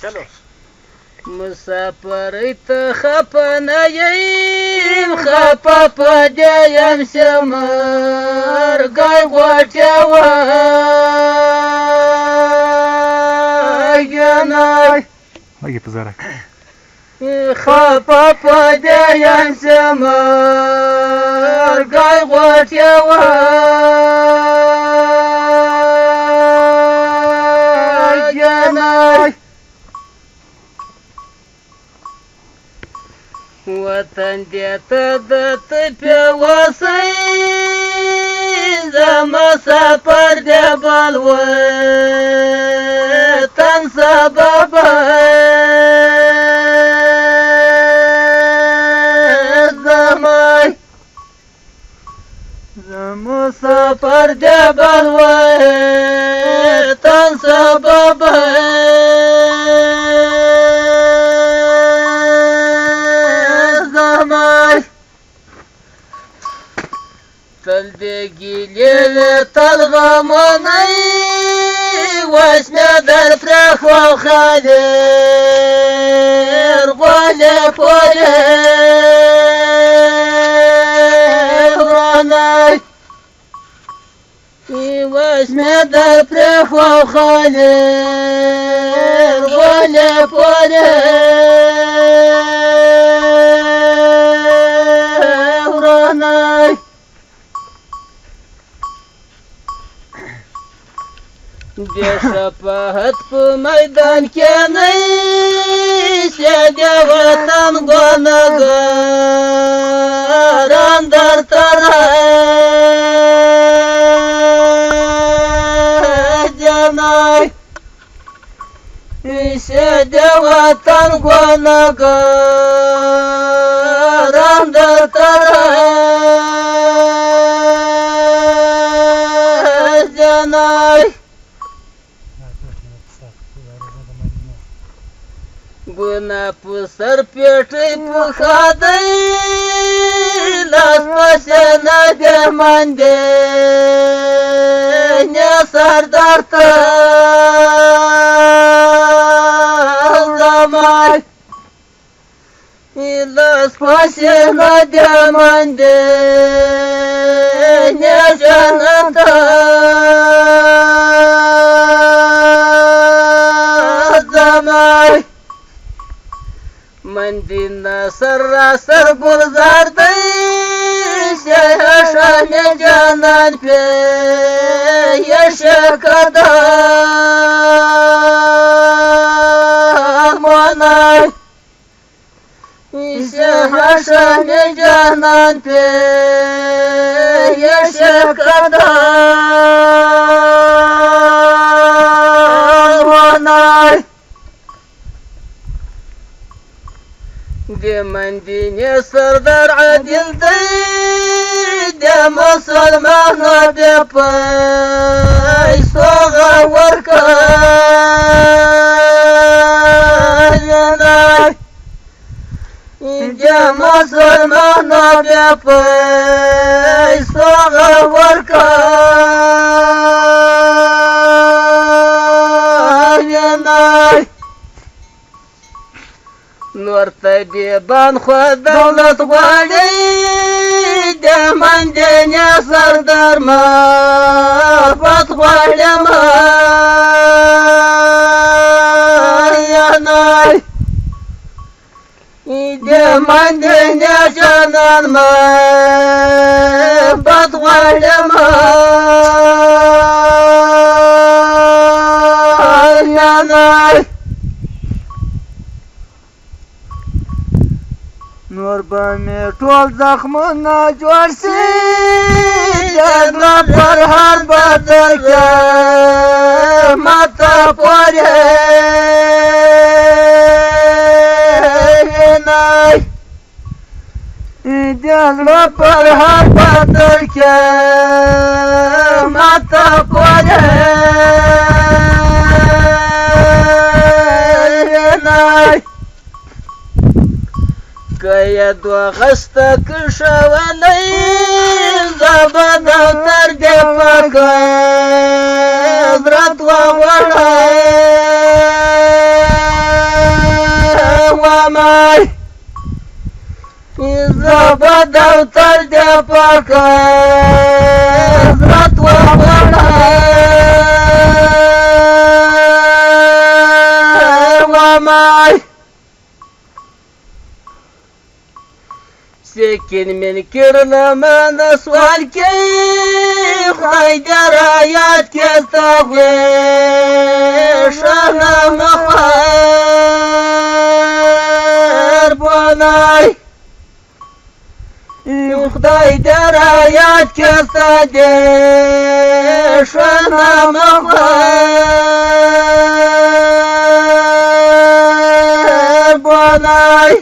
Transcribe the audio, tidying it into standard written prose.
چلو مسافر ته خپه نه یم خپه په دې یم چې مرګی غوټې وژنی لږې په زرک خپه په دې یم چې مرګی غوټې وژنی وطن دې ته د تپې وسی زه مسافر دې بل وطن سببه زمای زه مسافر دې بل وطن سببه تل دې ګیلې تل غمونی وس مې در پرېښو خالر غولې پورې ورانی وس مې در پرېښو خالر غولې پورې ورانی د شفاعت په میدان کې نه شي د وطن ګناهګاران درته راجنای شي د وطن ګناهګاران درته راجنای ګنا په سر پیټی په خادی لاس پسې نه دې ماندې نه سردار ته زمای لاس پسې نه دې ماندې نه جنت زمای مندینا سر را سر گلزار دی شیحشان جانان پی یشکدا مانای شیحشان جانان پی یشکدا مانای د مندینې سردار عادل دی د مسلمانو د پیسو ورکړی د مسلمانو د پیسو ورکړی نور طبیبان خو دولت غواړي د مندینې سردار معرفت غواړي مینای د مندینې جانان معرفت غواړي مینای نور به مې ټول زخمونه جوړ شي جګړه پر هر بدر کې ماته پورې نای جګړه پر هر بدر کې ماته پورې نای که یې دوه غسته کشولی زه به دفتر دې په قدرت وغواړی мамай, западал тальдя пока, зратва мамай. Sekin min kirna mana swal ke haydar ayat ke tagwe shana mahar bonay haydar ayat ke tagwe shana mahar bonay.